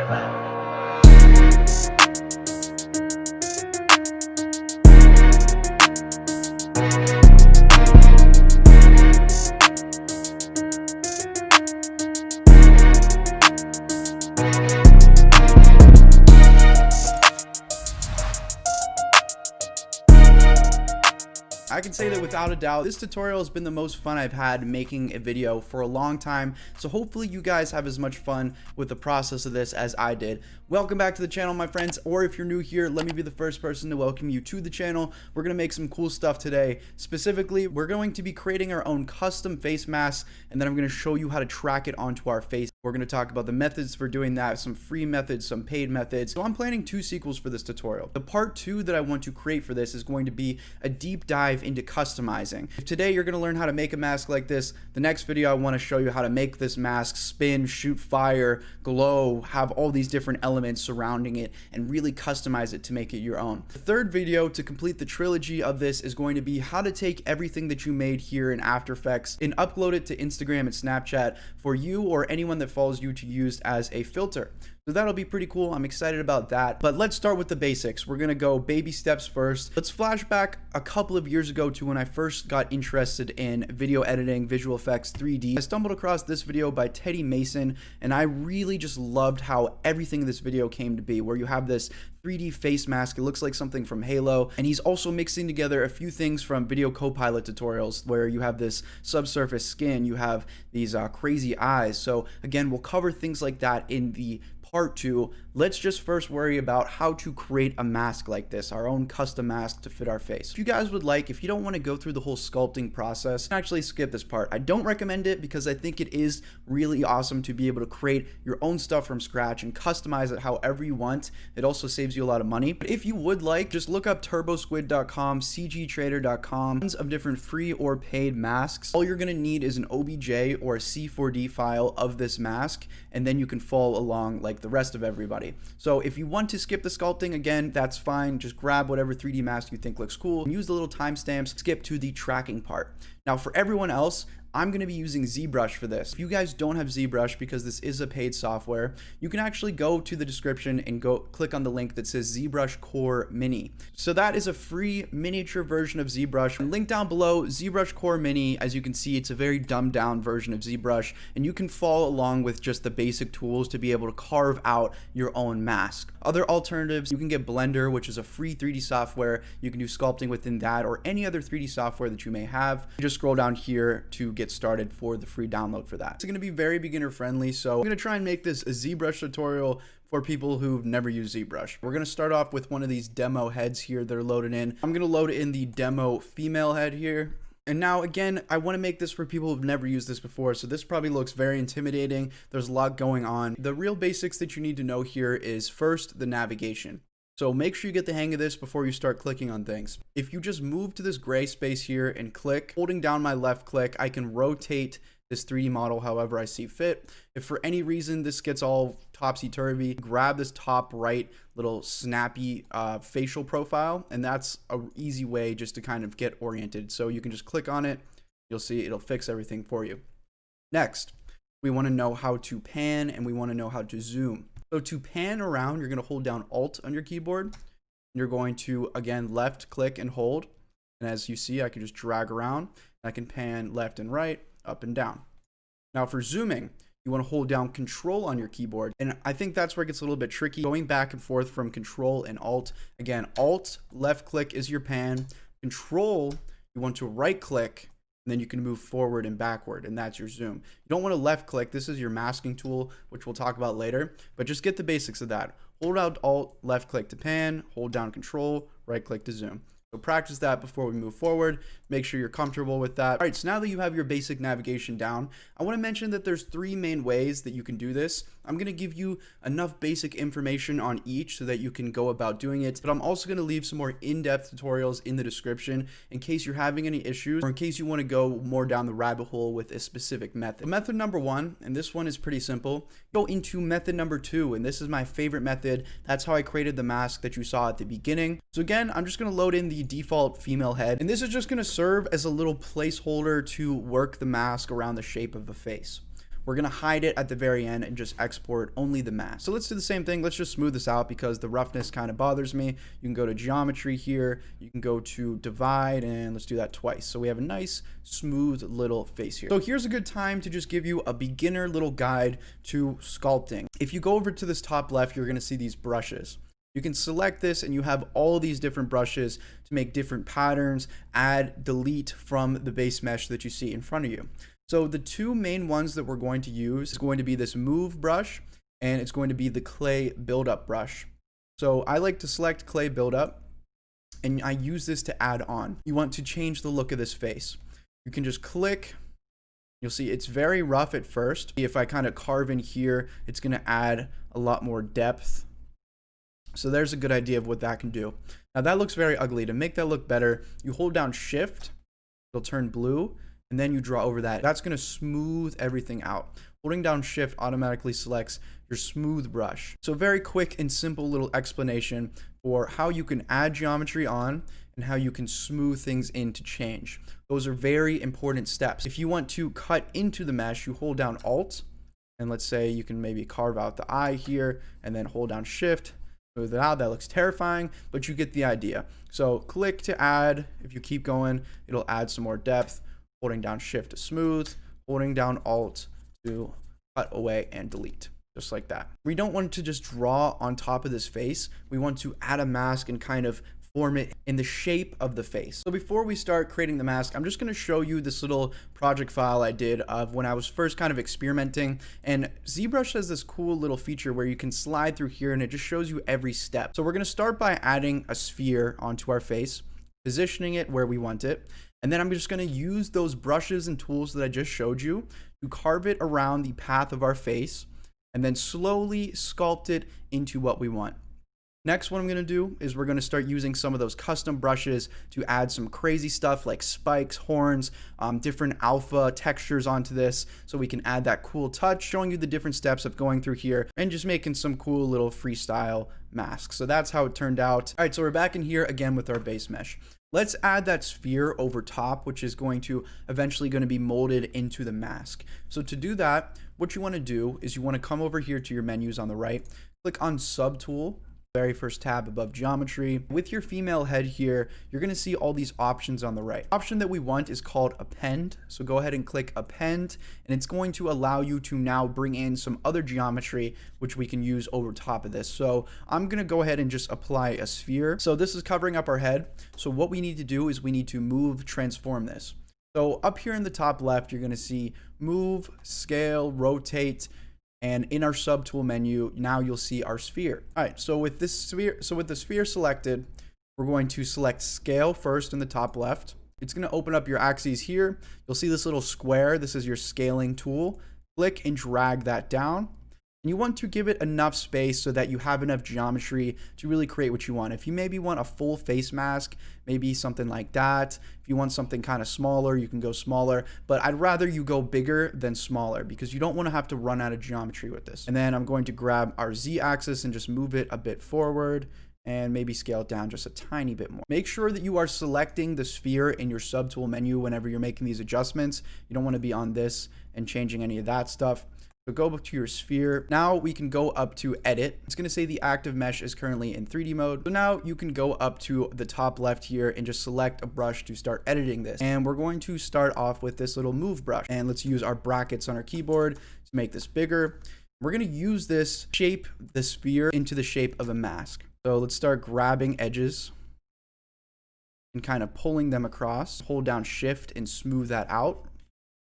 I can say that without a doubt, this tutorial has been the most fun I've had making a video for a long time. So hopefully you guys have as much fun with the process of this as I did. Welcome back to the channel, my friends, or if you're new here, let me be the first person to welcome you to the channel. We're going to make some cool stuff today. Specifically, we're going to be creating our own custom face mask, and then I'm going to show you how to track it onto our face. We're going to talk about the methods for doing that, some free methods, some paid methods. So I'm planning 2 sequels for this tutorial. The part 2 that I want to create for this is going to be a deep dive into customizing. If today you're going to learn how to make a mask like this, the next video I want to show you how to make this mask spin, shoot fire, glow, have all these different elements surrounding it, and really customize it to make it your own. The third video to complete the trilogy of this is going to be how to take everything that you made here in After Effects and upload it to Instagram and Snapchat for you or anyone that follows you to use as a filter. So that'll be pretty cool. I'm excited about that. But let's start with the basics. We're gonna go baby steps first. Let's flash back a couple of years ago to when I first got interested in video editing, visual effects, 3D. I stumbled across this video by Teddy Mason, and I really just loved how everything in this video came to be, where you have this 3D face mask. It looks like something from Halo, and he's also mixing together a few things from Video Copilot tutorials, where you have this subsurface skin, you have these crazy eyes. So again, we'll cover things like that in the part 2. Let's just first worry about how to create a mask like this, our own custom mask to fit our face. If you guys would like, if you don't want to go through the whole sculpting process, actually skip this part. I don't recommend it because I think it is really awesome to be able to create your own stuff from scratch and customize it however you want. It also saves you a lot of money. But if you would like, just look up turbosquid.com, cgtrader.com, tons of different free or paid masks. All you're going to need is an OBJ or a C4D file of this mask, and then you can follow along like the rest of everybody. So if you want to skip the sculpting, again, that's fine. Just grab whatever 3D mask you think looks cool and use the little timestamps, skip to the tracking part. Now for everyone else, I'm going to be using Zbrush for this. If you guys don't have Zbrush, because this is a paid software, you can actually go to the description and go click on the link that says ZBrush Core Mini. So that is a free miniature version of Zbrush. And link down below, ZBrush Core Mini. As you can see, it's a very dumbed down version of Zbrush, and you can follow along with just the basic tools to be able to carve out your own mask. Other alternatives, you can get Blender, which is a free 3D software. You can do sculpting within that or any other 3D software that you may have. You just scroll down here to get started for the free download for that. It's going to be very beginner friendly, so I'm going to try and make this a ZBrush tutorial for people who've never used ZBrush. We're going to start off with one of these demo heads here that are loaded in. I'm going to load in the demo female head here. And now again, I want to make this for people who've never used this before, so this probably looks very intimidating. There's a lot going on. The real basics that you need to know here is first the navigation. So make sure you get the hang of this before you start clicking on things. If you just move to this gray space here and click, holding down my left click, I can rotate this 3D model however I see fit. If for any reason this gets all topsy-turvy, grab this top right little snappy facial profile, and that's an easy way just to kind of get oriented. So you can just click on it, you'll see it'll fix everything for you. Next, we want to know how to pan and we want to know how to zoom. So to pan around, you're going to hold down Alt on your keyboard. You're going to, again, left click and hold. And as you see, I can just drag around. I can pan left and right, up and down. Now for zooming, you want to hold down Control on your keyboard. And I think that's where it gets a little bit tricky. Going back and forth from Control and Alt. Again, Alt, left click is your pan. Control, you want to right click. And then you can move forward and backward, and that's your zoom. You don't want to left click. This is your masking tool, which we'll talk about later, but just get the basics of that. Hold out Alt, left click to pan, hold down Control, right click to zoom. So practice that before we move forward. Make sure you're comfortable with that. All right, so now that you have your basic navigation down, I want to mention that there's 3 main ways that you can do this. I'm going to give you enough basic information on each so that you can go about doing it, but I'm also going to leave some more in-depth tutorials in the description in case you're having any issues or in case you want to go more down the rabbit hole with a specific method. Method number 1, and this one is pretty simple, go into method number 2, and this is my favorite method. That's how I created the mask that you saw at the beginning. So again, I'm just going to load in the default female head, and this is just going to serve as a little placeholder to work the mask around the shape of the face. we're gonna hide it at the very end and just export only the mask. So let's do the same thing. Let's just smooth this out because the roughness kind of bothers me. You can go to geometry here, you can go to divide, and let's do that twice. So we have a nice smooth little face here. So here's a good time to just give you a beginner little guide to sculpting. If you go over to this top left, you're gonna see these brushes. You can select this and you have all these different brushes to make different patterns, add, delete from the base mesh that you see in front of you. So the two main ones that we're going to use is going to be this move brush, and it's going to be the clay buildup brush. So I like to select clay buildup, and I use this to add on. You want to change the look of this face. You can just click. You'll see it's very rough at first. If I kind of carve in here, it's going to add a lot more depth. So there's a good idea of what that can do. Now that looks very ugly. To make that look better, you hold down shift, it'll turn blue, and then you draw over that. That's gonna smooth everything out. Holding down shift automatically selects your smooth brush. So very quick and simple little explanation for how you can add geometry on and how you can smooth things in to change. Those are very important steps. If you want to cut into the mesh, you hold down Alt, and let's say you can maybe carve out the eye here, and then hold down shift, smooth it out. That looks terrifying, but you get the idea. So click to add. If you keep going, it'll add some more depth. Holding down shift to smooth, holding down Alt to cut away and delete, just like that. We don't want to just draw on top of this face. We want to add a mask and kind of form it in the shape of the face. So before we start creating the mask, I'm just going to show you this little project file I did of when I was first kind of experimenting. And Zbrush has this cool little feature where you can slide through here and it just shows you every step. So we're going to start by adding a sphere onto our face, positioning it where we want it. And then I'm just going to use those brushes and tools that I just showed you to carve it around the path of our face and then slowly sculpt it into what we want. Next, what I'm going to do is we're going to start using some of those custom brushes to add some crazy stuff like spikes, horns, different alpha textures onto this so we can add that cool touch, showing you the different steps of going through here and just making some cool little freestyle masks. So that's how it turned out. All right, so we're back in here again with our base mesh. Let's add that sphere over top, which is going to eventually be molded into the mask. So to do that, what you want to do is you want to come over here to your menus on the right, click on Subtool, very first tab above geometry. With your female head here, you're going to see all these options on the right. Option that we want is called append. So go ahead and click append, and it's going to allow you to now bring in some other geometry, which we can use over top of this. So I'm going to go ahead and just apply a sphere. So this is covering up our head. So what we need to do is we need to transform this. So up here in the top left, you're going to see move, scale, rotate. And in our subtool menu, now you'll see our sphere. All right, so with the sphere selected, we're going to select scale first in the top left. It's going to open up your axes here. You'll see this little square. This is your scaling tool. Click and drag that down. And you want to give it enough space so that you have enough geometry to really create what you want. If you maybe want a full face mask, maybe something like that. If you want something kind of smaller, you can go smaller, but I'd rather you go bigger than smaller because you don't want to have to run out of geometry with this. And then I'm going to grab our Z axis and just move it a bit forward and maybe scale it down just a tiny bit more. Make sure that you are selecting the sphere in your subtool menu whenever you're making these adjustments. You don't want to be on this and changing any of that stuff. So go to your sphere. Now we can go up to edit. It's going to say the active mesh is currently in 3D mode. So now you can go up to the top left here and just select a brush to start editing this. And we're going to start off with this little move brush. And let's use our brackets on our keyboard to make this bigger. We're going to use this, shape the sphere into the shape of a mask. So let's start grabbing edges and kind of pulling them across. Hold down shift and smooth that out.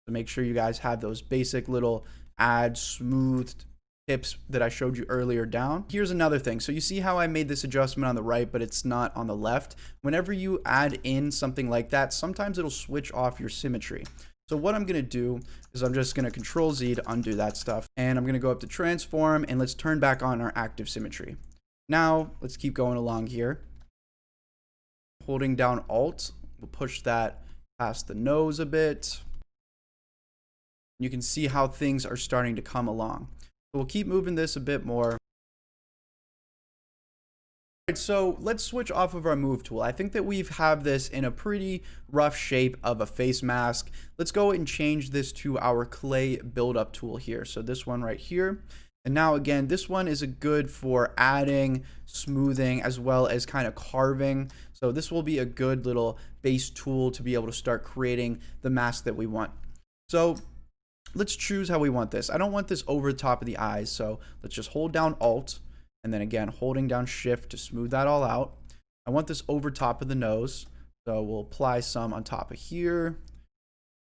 So make sure you guys have those basic little add smoothed tips that I showed you earlier down. Here's another thing. So you see how I made this adjustment on the right, but it's not on the left. Whenever you add in something like that, sometimes it'll switch off your symmetry. So what I'm going to do is I'm just going to Control Z to undo that stuff. And I'm going to go up to transform and let's turn back on our active symmetry. Now let's keep going along here. Holding down Alt, we'll push that past the nose a bit. You can see how things are starting to come along. So we'll keep moving this a bit more. Alright, so let's switch off of our move tool. I think that we have this in a pretty rough shape of a face mask. Let's go and change this to our clay buildup tool here. So this one right here. And now again, this one is good for adding, smoothing, as well as kind of carving. So this will be a good little base tool to be able to start creating the mask that we want. So let's choose how we want this. I don't want this over the top of the eyes. So let's just hold down Alt. And then again, holding down Shift to smooth that all out. I want this over top of the nose. So we'll apply some on top of here.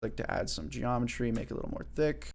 Like to add some geometry, make it a little more thick.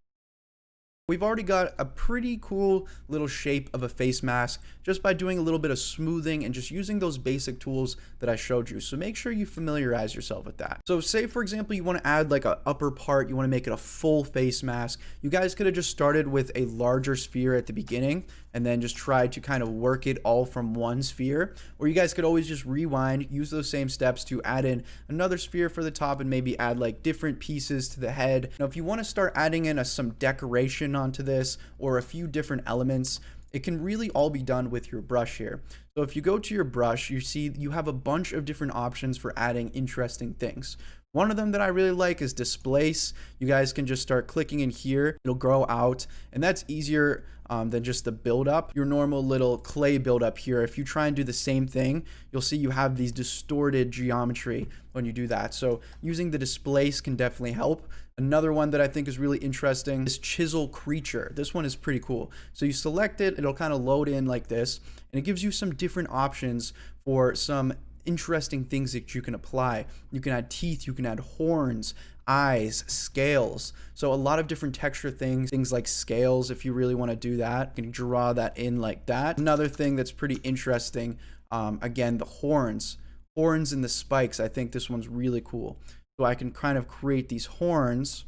We've already got a pretty cool little shape of a face mask just by doing a little bit of smoothing and just using those basic tools that I showed you. So make sure you familiarize yourself with that. So say, for example, you want to add like an upper part, you want to make it a full face mask. You guys could have just started with a larger sphere at the beginning and then just try to kind of work it all from one sphere. Or you guys could always just rewind, use those same steps to add in another sphere for the top and maybe add like different pieces to the head. Now, if you want to start adding in some decoration onto this or a few different elements, it can really all be done with your brush here. So if you go to your brush, you see you have a bunch of different options for adding interesting things. One of them that I really like is displace. You guys can just start clicking in here. It'll grow out, and that's easier than just the build up. Your normal little clay build up here. If you try and do the same thing, you'll see you have these distorted geometry when you do that. So using the displace can definitely help. Another one that I think is really interesting is chisel creature. This one is pretty cool. So you select it, it'll kind of load in like this, and it gives you some different options for some interesting things that you can apply. You can add teeth, you can add horns, eyes, scales. So a lot of different texture things like scales. If you really want to do that, you can draw that in like that. Another thing that's pretty interesting, again, the horns and the spikes. I think this one's really cool. So I can kind of create these horns.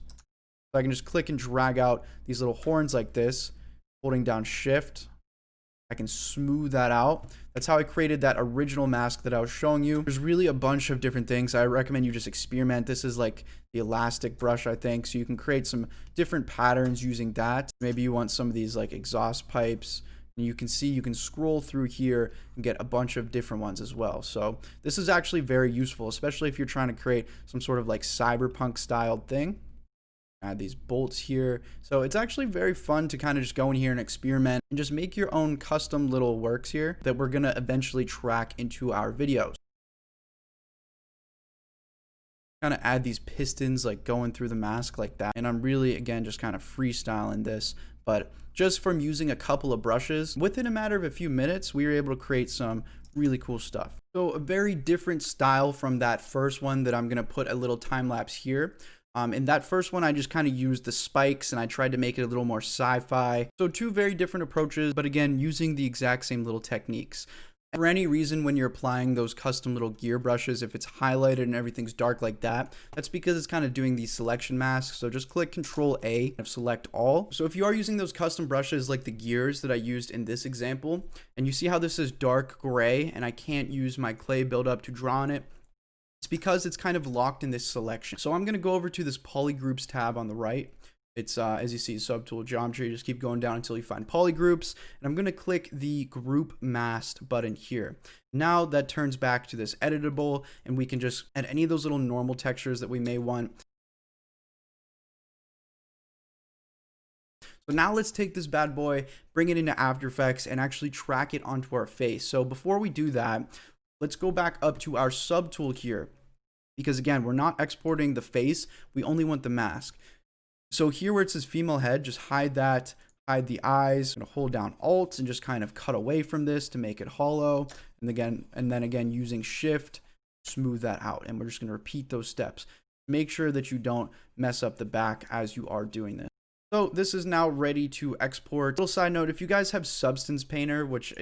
So I can just click and drag out these little horns like this, holding down Shift. I can smooth that out. That's how I created that original mask that I was showing you. There's really a bunch of different things. I recommend you just experiment. This is like the elastic brush, I think. So you can create some different patterns using that. Maybe you want some of these like exhaust pipes. And you can see you can scroll through here and get a bunch of different ones as well. So this is actually very useful, especially if you're trying to create some sort of like cyberpunk styled thing. Add these bolts here. So it's actually very fun to kind of just go in here and experiment and just make your own custom little works here that we're going to eventually track into our videos. Kind of add these pistons like going through the mask like that. And I'm really, again, just kind of freestyling this. But just from using a couple of brushes, within a matter of a few minutes, we were able to create some really cool stuff. So a very different style from that first one that I'm going to put a little time lapse here. In that first one, I just kind of used the spikes and I tried to make it a little more sci-fi. So two very different approaches, but again, using the exact same little techniques. For any reason, when you're applying those custom little gear brushes, if it's highlighted and everything's dark like that, that's because it's kind of doing these selection masks. So just click Control A and select all. So if you are using those custom brushes like the gears that I used in this example, and you see how this is dark gray and I can't use my clay buildup to draw on it, it's because it's kind of locked in this selection. So I'm going to go over to this polygroups tab on the right. It's as you see, subtool geometry. Just keep going down until you find polygroups, and I'm going to click the group masked button here. Now that turns back to this editable, and we can just add any of those little normal textures that we may want. So now let's take this bad boy, bring it into After Effects, and actually track it onto our face. So before we do that, let's go back up to our subtool here, because again, we're not exporting the face, we only want the mask. So here where it says female head, just hide that, hide the eyes. I'm gonna hold down Alt and just kind of cut away from this to make it hollow. And then again, using Shift, smooth that out. And we're just gonna repeat those steps. Make sure that you don't mess up the back as you are doing this. So this is now ready to export. Little side note, if you guys have Substance Painter, which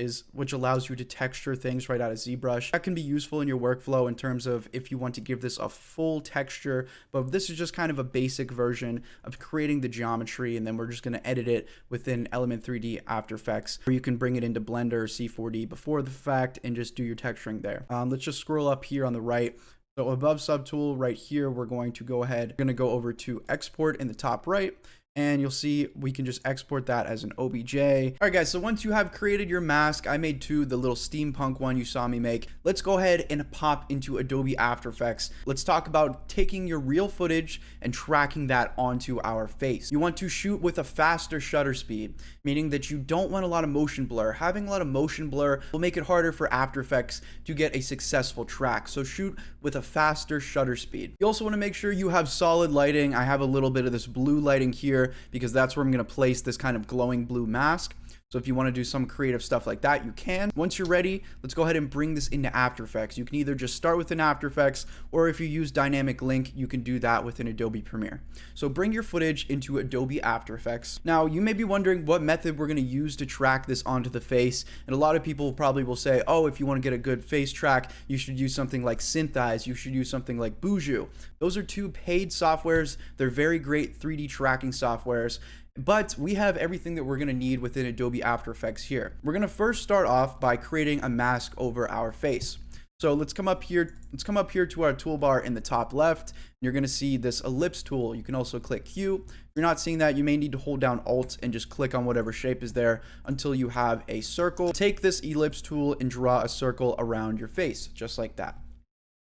allows you to texture things right out of Zbrush, that can be useful in your workflow in terms of if you want to give this a full texture. But this is just kind of a basic version of creating the geometry, and then we're just going to edit it within Element 3D After Effects, or you can bring it into Blender or C4D before the fact and just do your texturing there. Let's just scroll up here on the right. So above subtool right here, we're going to go ahead, we're going to go over to export in the top right. And you'll see we can just export that as an OBJ. All right, guys, so once you have created your mask, I made two, the little steampunk one you saw me make. Let's go ahead and pop into Adobe After Effects. Let's talk about taking your real footage and tracking that onto our face. You want to shoot with a faster shutter speed, meaning that you don't want a lot of motion blur. Having a lot of motion blur will make it harder for After Effects to get a successful track. So shoot with a faster shutter speed. You also want to make sure you have solid lighting. I have a little bit of this blue lighting here, because that's where I'm going to place this kind of glowing blue mask. So if you want to do some creative stuff like that, you can. Once you're ready, let's go ahead and bring this into After Effects. You can either just start within After Effects, or if you use Dynamic Link, you can do that within Adobe Premiere. So bring your footage into Adobe After Effects. Now, you may be wondering what method we're going to use to track this onto the face. And a lot of people probably will say, oh, if you want to get a good face track, you should use something like Synthesize. You should use something like Buju. Those are two paid softwares. They're very great 3D tracking softwares. But we have everything that we're going to need within Adobe After Effects here. We're going to first start off by creating a mask over our face. So let's come up here to our toolbar in the top left. You're going to see this ellipse tool. You can also click Q. If you're not seeing that, you may need to hold down Alt and just click on whatever shape is there until you have a circle. Take this ellipse tool and draw a circle around your face, just like that.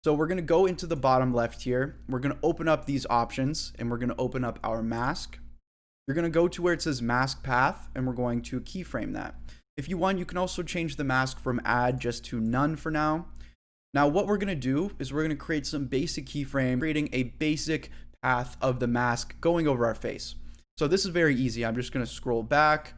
So we're going to go into the bottom left here. We're going to open up these options and we're going to open up our mask. You're going to go to where it says mask path and we're going to keyframe that. If you want, you can also change the mask from add just to none for now. Now what we're going to do is we're going to create some basic keyframe, creating a basic path of the mask going over our face. So this is very easy. I'm just going to scroll back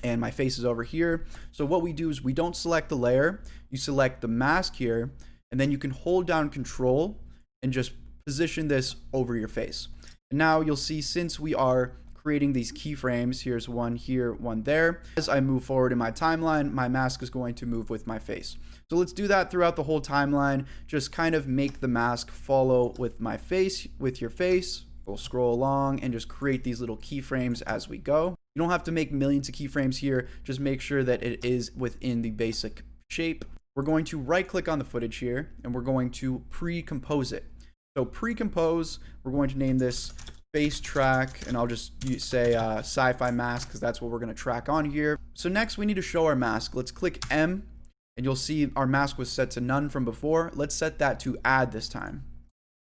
and my face is over here. So what we do is we don't select the layer. You select the mask here and then you can hold down Control and just position this over your face. And now you'll see, since we are creating these keyframes, here's one here, one there. As I move forward in my timeline, my mask is going to move with my face. So let's do that throughout the whole timeline. Just kind of make the mask follow with my face, with your face. We'll scroll along and just create these little keyframes as we go. You don't have to make millions of keyframes here. Just make sure that it is within the basic shape. We're going to right click on the footage here and we're going to pre-compose it. So pre-compose, we're going to name this face track, and I'll just say sci-fi mask because that's what we're going to track on here. So next we need to show our mask. Let's click M and you'll see our mask was set to none from before. Let's set that to add this time.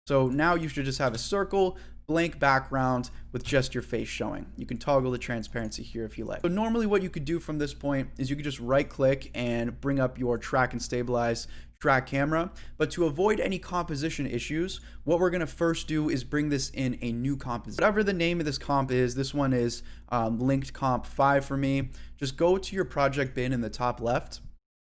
So now you should just have a circle, blank background with just your face showing. You can toggle the transparency here if you like. So normally what you could do from this point is you could just right click and bring up your track and stabilize track camera. But to avoid any composition issues, what we're going to first do is bring this in a new composition. Whatever the name of this comp is, this one is linked comp 5 for me. Just go to your project bin in the top left,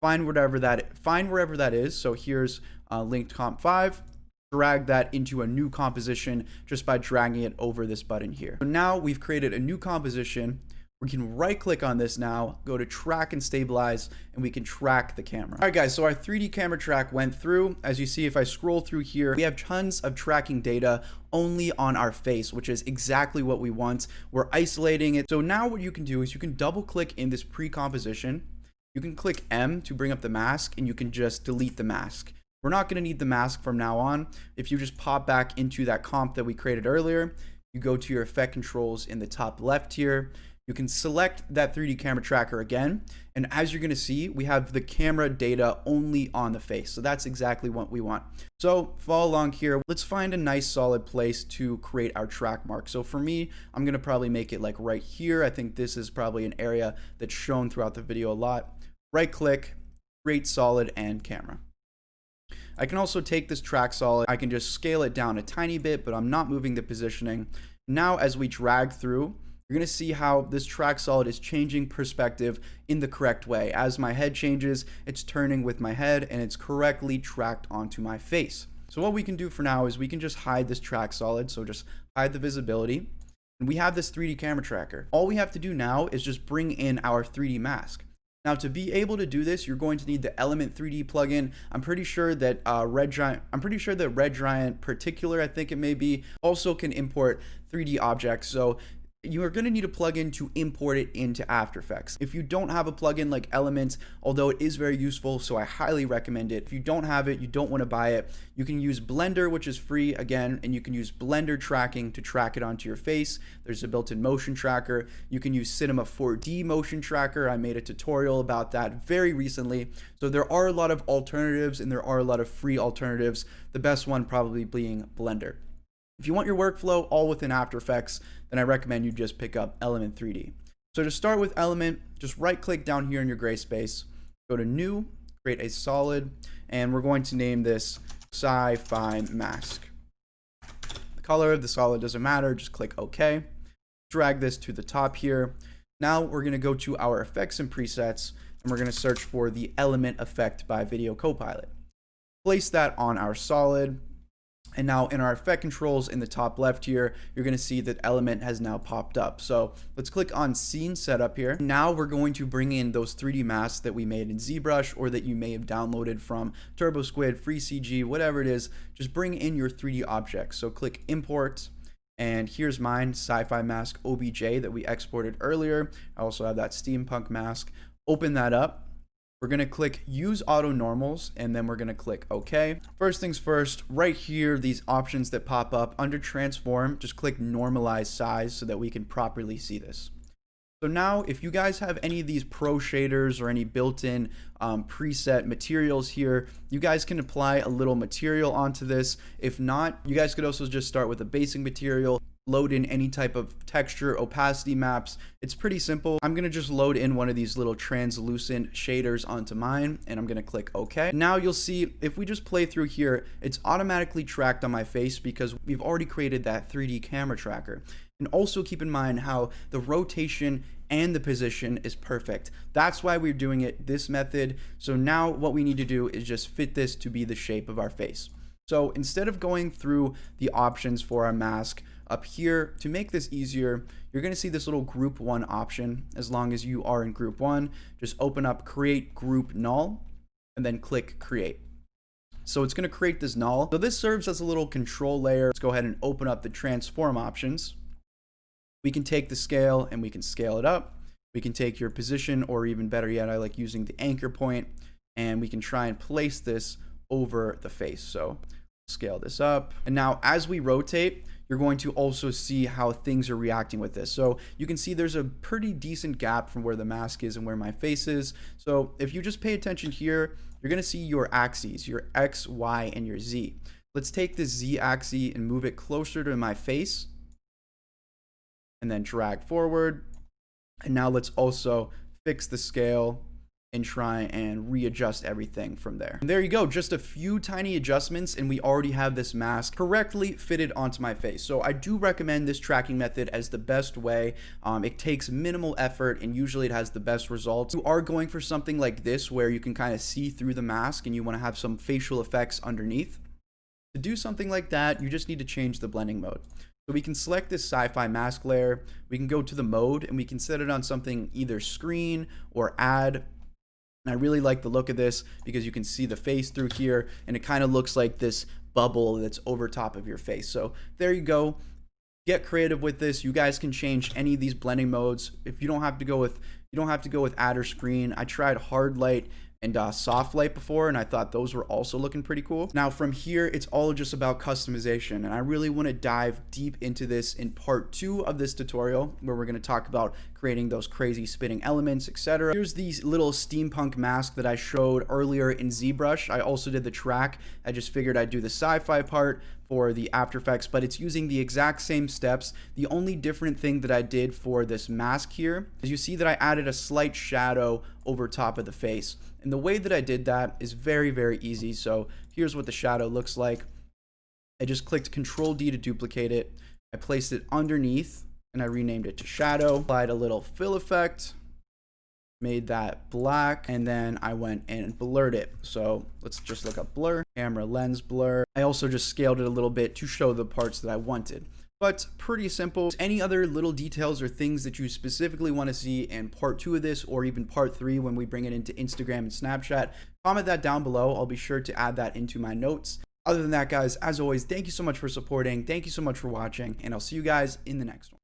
find wherever that is. So here's linked comp 5. Drag that into a new composition just by dragging it over this button here. So now we've created a new composition. We can right click on this now, go to track and stabilize, and we can track the camera. All right, guys, so our 3D camera track went through. As you see, if I scroll through here, we have tons of tracking data only on our face, which is exactly what we want. We're isolating it. So now what you can do is you can double click in this pre-composition. You can click M to bring up the mask, and you can just delete the mask. We're not going to need the mask from now on. If you just pop back into that comp that we created earlier, you go to your effect controls in the top left here. You can select that 3D camera tracker again. And as you're going to see, we have the camera data only on the face. So that's exactly what we want. So follow along here. Let's find a nice solid place to create our track mark. So for me, I'm going to probably make it like right here. I think this is probably an area that's shown throughout the video a lot. Right click, create solid and camera. I can also take this track solid. I can just scale it down a tiny bit, but I'm not moving the positioning. Now, as we drag through, you're going to see how this track solid is changing perspective in the correct way. As my head changes, it's turning with my head and it's correctly tracked onto my face. So what we can do for now is we can just hide this track solid. So just hide the visibility. And we have this 3D camera tracker. All we have to do now is just bring in our 3D mask. Now, to be able to do this, you're going to need the Element 3D plugin. I'm pretty sure that Red Giant Particular, I think it may be, also can import 3D objects. So you are going to need a plugin to import it into After Effects. If you don't have a plugin like Elements, although it is very useful, so I highly recommend it. If you don't have it, you don't want to buy it, you can use Blender, which is free again, and you can use Blender tracking to track it onto your face. There's a built-in motion tracker. You can use Cinema 4D motion tracker. I made a tutorial about that very recently. So there are a lot of alternatives and there are a lot of free alternatives. The best one probably being Blender. If you want your workflow all within After Effects, then I recommend you just pick up Element 3D. So to start with Element, just right click down here in your gray space, go to New, create a solid, and we're going to name this Sci-Fi Mask. The color of the solid doesn't matter, just click OK. Drag this to the top here. Now we're going to go to our effects and presets, and we're going to search for the Element effect by Video Copilot. Place that on our solid. And now in our effect controls in the top left here, you're going to see that Element has now popped up. So let's click on Scene Setup here. Now we're going to bring in those 3D masks that we made in Zbrush or that you may have downloaded from TurboSquid, FreeCG, whatever it is. Just bring in your 3D objects. So click Import. And here's mine, Sci-Fi Mask OBJ that we exported earlier. I also have that steampunk mask. Open that up. We're going to click Use Auto Normals, and then we're going to click OK. First things first, right here, these options that pop up under Transform, just click Normalize Size so that we can properly see this. So now, if you guys have any of these pro shaders or any built-in preset materials here, you guys can apply a little material onto this. If not, you guys could also just start with a basic material, load in any type of texture, opacity maps. It's pretty simple. I'm gonna just load in one of these little translucent shaders onto mine, and I'm gonna click OK. Now you'll see if we just play through here, it's automatically tracked on my face because we've already created that 3D camera tracker. And also keep in mind how the rotation and the position is perfect. That's why we're doing it this method. So now what we need to do is just fit this to be the shape of our face. So instead of going through the options for our mask, up here, to make this easier, you're going to see this little group 1 option. As long as you are in group 1, just open up create group null and then click create. So it's going to create this null. So this serves as a little control layer. Let's go ahead and open up the transform options. We can take the scale and we can scale it up. We can take your position, or even better yet, I like using the anchor point, and we can try and place this over the face. So scale this up. And now as we rotate, you're going to also see how things are reacting with this. So you can see there's a pretty decent gap from where the mask is and where my face is. So if you just pay attention here, you're gonna see your axes, your X, Y, and your Z. Let's take this Z axis and move it closer to my face and then drag forward. And now let's also fix the scale and try and readjust everything from there. And there you go, just a few tiny adjustments and we already have this mask correctly fitted onto my face. So I do recommend this tracking method as the best way. It takes minimal effort and usually it has the best results. You are going for something like this where you can kind of see through the mask and you want to have some facial effects underneath. To do something like that, you just need to change the blending mode. So we can select this sci-fi mask layer, we can go to the mode and we can set it on something either screen or add. And I really like the look of this because you can see the face through here and it kind of looks like this bubble that's over top of your face. So there you go. Get creative with this. You guys can change any of these blending modes. If you don't have to go with add or screen. I tried hard light and soft light before, and I thought those were also looking pretty cool. Now from here, it's all just about customization, and I really want to dive deep into this in part 2 of this tutorial, where we're going to talk about creating those crazy spinning elements, etc. Here's these little steampunk mask that I showed earlier in ZBrush. I also did the track. I just figured I'd do the sci-fi part for the After Effects, but it's using the exact same steps. The only different thing that I did for this mask here is you see that I added a slight shadow over top of the face. And the way that I did that is very, very easy. So here's what the shadow looks like. I just clicked Control D to duplicate it. I placed it underneath and I renamed it to shadow. Applied a little fill effect, made that black, and then I went and blurred it. So let's just look up blur, camera lens blur. I also just scaled it a little bit to show the parts that I wanted. But pretty simple. Any other little details or things that you specifically want to see in part 2 of this, or even part 3 when we bring it into Instagram and Snapchat, comment that down below. I'll be sure to add that into my notes. Other than that, guys, as always, thank you so much for supporting. Thank you so much for watching, and I'll see you guys in the next one.